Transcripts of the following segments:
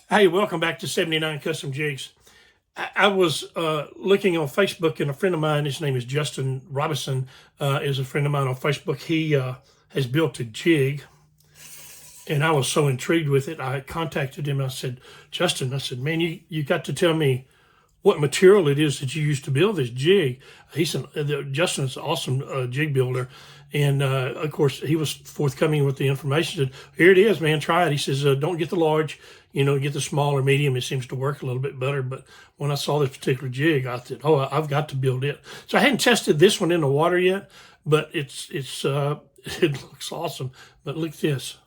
Hey, welcome back to 79 Custom Jigs. I was looking on Facebook, and a friend of mine, his name is Justin Robinson, is a friend of mine on Facebook. He has built a jig, and I was so intrigued with it. I contacted him. And I said, Justin, I said, man, you got to tell me what material it is that you used to build this jig. Justin's an awesome jig builder. And of course, he was forthcoming with the information. He said, here it is, man, try it. He says, don't get the large, get the small or medium. It seems to work a little bit better. But when I saw this particular jig, I said, oh, I've got to build it. So I hadn't tested this one in the water yet, but it looks awesome. But look at this.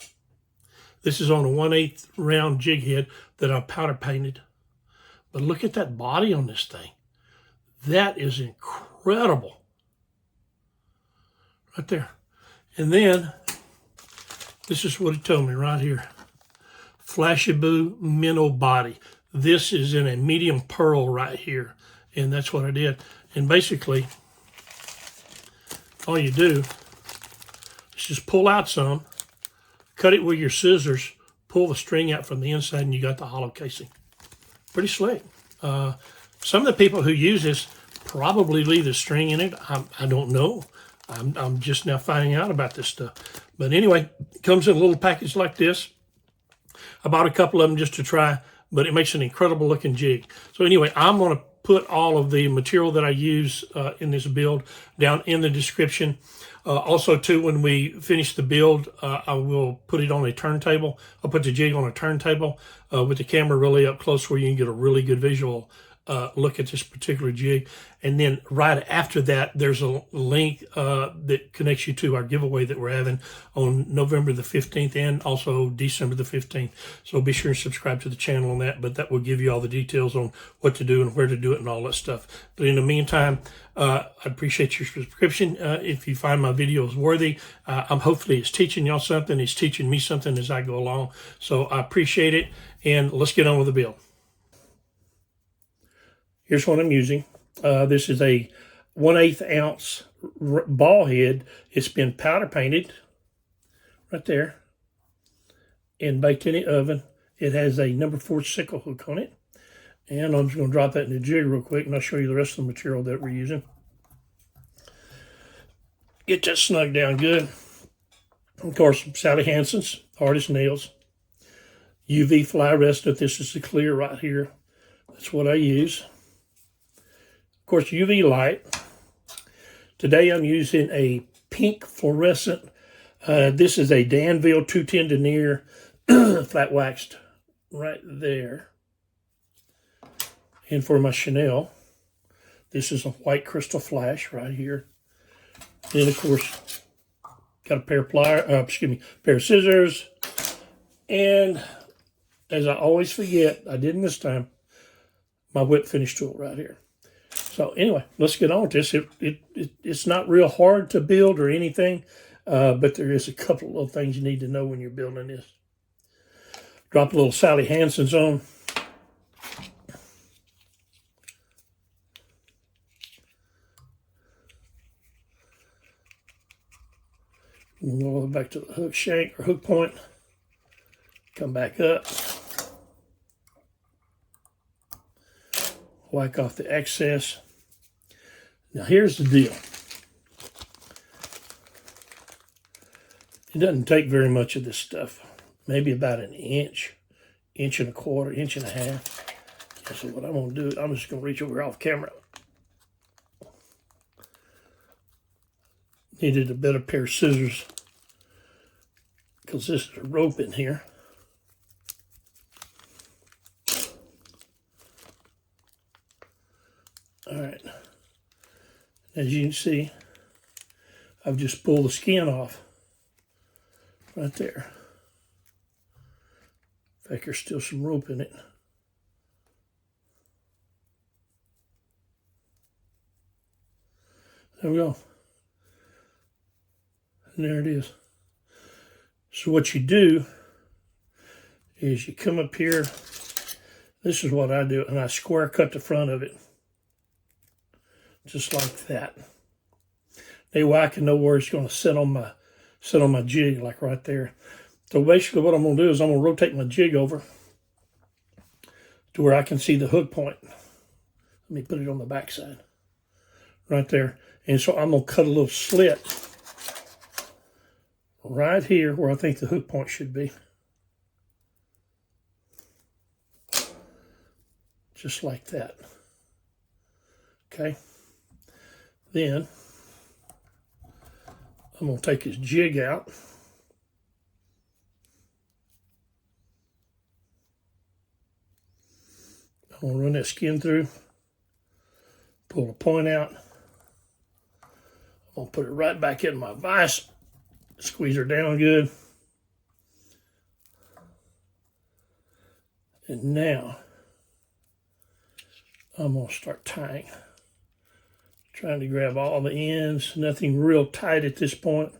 This is on a 1/8 round jig head that I powder painted. But look at that body on this thing. That is incredible. Right there. And then, this is what he told me right here. Flashabou Minnow Body. This is in a medium pearl right here. And that's what I did. And basically, all you do is just pull out some, cut it with your scissors, pull the string out from the inside, and you got the hollow casing. Pretty slick. Some of the people who use this probably leave the string in it. I don't know. I'm just now finding out about this stuff. But anyway, it comes in a little package like this. I bought a couple of them just to try, but it makes an incredible looking jig. So anyway, I'm going to put all of the material that I use in this build down in the description. Also, too, when we finish the build, I will put it on a turntable. I'll put the jig on a turntable with the camera really up close where you can get a really good visual look at this particular jig. And then right after that, there's a link that connects you to our giveaway that we're having on November the 15th and also December the 15th. So be sure and subscribe to the channel on that, but that will give you all the details on what to do and where to do it and all that stuff. But in the meantime, I appreciate your subscription. If you find my videos worthy, hopefully it's teaching y'all something. It's teaching me something as I go along. So I appreciate it, and let's get on with the build. Here's what I'm using. This is a 1/8 ounce ball head. It's been powder painted right there and baked in the oven. It has a number 4 sickle hook on it. And I'm just going to drop that in the jig real quick, and I'll show you the rest of the material that we're using. Get that snug down good. Of course, Sally Hansen's Artist Nails. UV Fluorescent. This is the clear right here. That's what I use. Of course, UV light. Today I'm using a pink fluorescent. This is a Danville 210 Denier flat waxed right there. And for my Chenille, this is a white crystal flash right here. Then of course, got a pair of pair of scissors. And as I always forget, I didn't this time, my whip finish tool right here. So anyway, let's get on with this. It's not real hard to build or anything, but there is a couple of little things you need to know when you're building this. Drop a little Sally Hansen's on. Go all the way back to the hook shank or hook point. Come back up. Whack off the excess. Now here's the deal. It doesn't take very much of this stuff. Maybe about an inch, inch and a quarter, inch and a half. So what I'm going to do, I'm just going to reach over off camera. Needed a better pair of scissors because this is a rope in here. All right, as you can see, I've just pulled the skin off right there. In fact, there's still some rope in it. There we go. And there it is. So what you do is you come up here. This is what I do, and I square cut the front of it. Just like that. That way I can know where it's going to sit on my jig, like right there. So basically what I'm going to do is I'm going to rotate my jig over to where I can see the hook point. Let me put it on the back side. Right there. And so I'm going to cut a little slit right here where I think the hook point should be. Just like that. Okay. Then I'm going to take his jig out. I'm going to run that skin through. Pull the point out. I'm going to put it right back in my vise. Squeeze her down good. And now I'm going to start tying. Trying to grab all the ends. Nothing real tight at this point.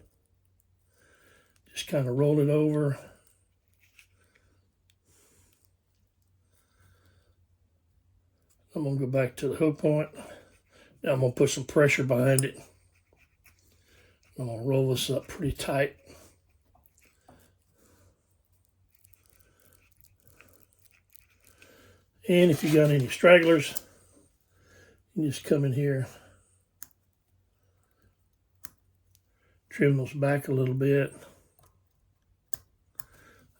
Just kind of roll it over. I'm going to go back to the hook point. Now I'm going to put some pressure behind it. I'm going to roll this up pretty tight. And if you got any stragglers, you just come in here, trim those back a little bit.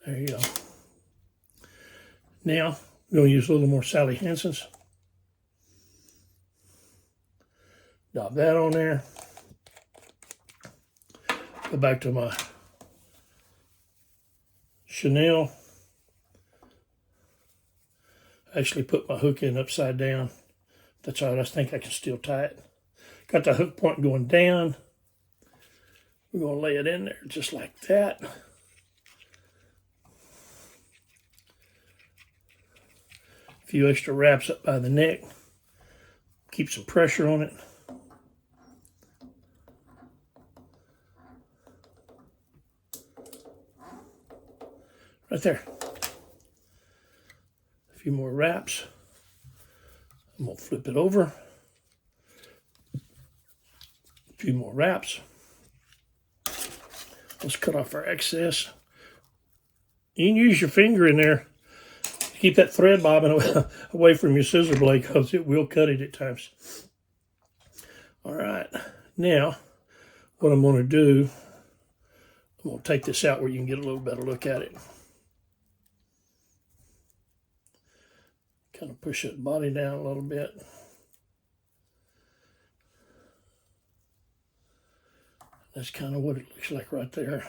There you go. Now, I'm going to use a little more Sally Hansen's. Dab that on there. Go back to my Chenille. Actually put my hook in upside down. That's all right, I think I can still tie it. Got the hook point going down. We're going to lay it in there just like that. A few extra wraps up by the neck. Keep some pressure on it. Right there. A few more wraps. I'm going to flip it over. A few more wraps. Let's cut off our excess. You can use your finger in there. Keep that thread bobbing away from your scissor blade because it will cut it at times. All right. Now, what I'm going to do, I'm going to take this out where you can get a little better look at it. Kind of push that body down a little bit. That's kind of what it looks like right there.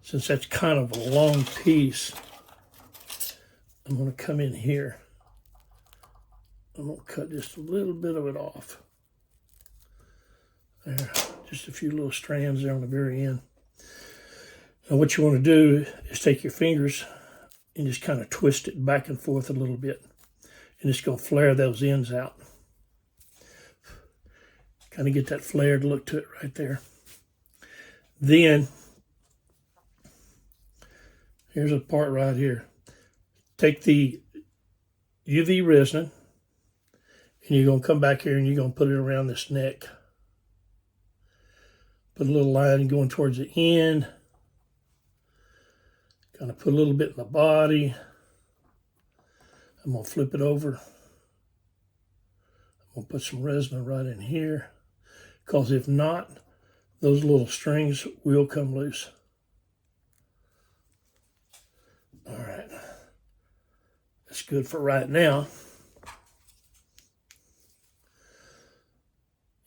Since that's kind of a long piece, I'm going to come in here. I'm going to cut just a little bit of it off. There, just a few little strands there on the very end. Now what you want to do is take your fingers and just kind of twist it back and forth a little bit. And it's going to flare those ends out. Kind of get that flared look to it right there. Then, here's a part right here. Take the UV resin and you're going to come back here and you're going to put it around this neck. Put a little line going towards the end. Kind of put a little bit in the body. I'm going to flip it over. I'm going to put some resin right in here. Because if not, those little strings will come loose. All right. That's good for right now.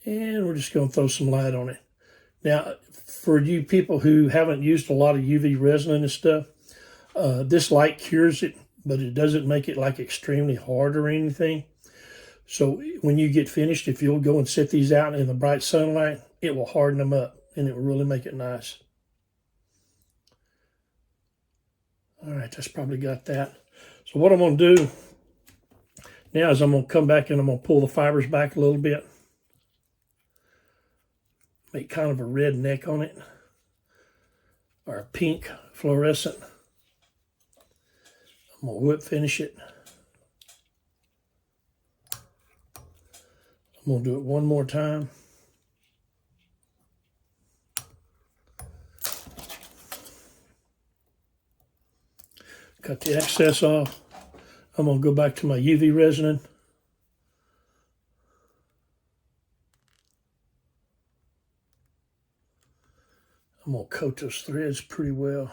And we're just going to throw some light on it. Now, for you people who haven't used a lot of UV resin and stuff, this light cures it, but it doesn't make it like extremely hard or anything. So when you get finished, if you'll go and set these out in the bright sunlight, it will harden them up and it will really make it nice. All right, that's probably got that. So what I'm going to do now is I'm going to come back and I'm going to pull the fibers back a little bit. Make kind of a red neck on it, or a pink fluorescent. I'm going to whip finish it. I'm going to do it one more time. Cut the excess off. I'm going to go back to my UV resining. I'm going to coat those threads pretty well.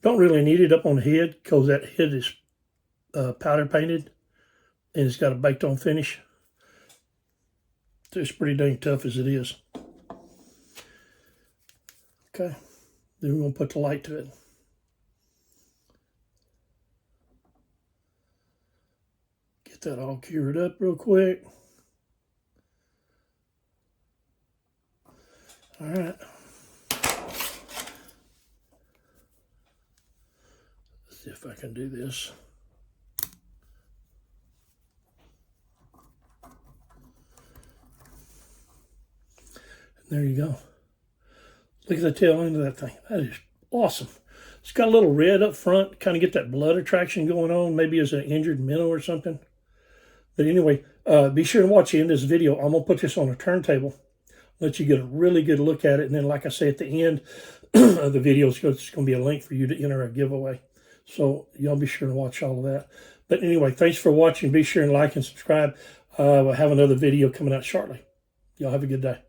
Don't really need it up on the head because that head is powder painted and it's got a baked on finish. It's pretty dang tough as it is. Okay, then we're going to put the light to it. Get that all cured up real quick. All right. Let's see if I can do this. And there you go. Look at the tail end of that thing. That is awesome. It's got a little red up front, kind of get that blood attraction going on. Maybe it's an injured minnow or something. But anyway, be sure to watch the end of this video. I'm going to put this on a turntable, let you get a really good look at it. And then, like I say, at the end of the video, it's going to be a link for you to enter a giveaway. So y'all be sure to watch all of that. But anyway, thanks for watching. Be sure and like and subscribe. We'll have another video coming out shortly. Y'all have a good day.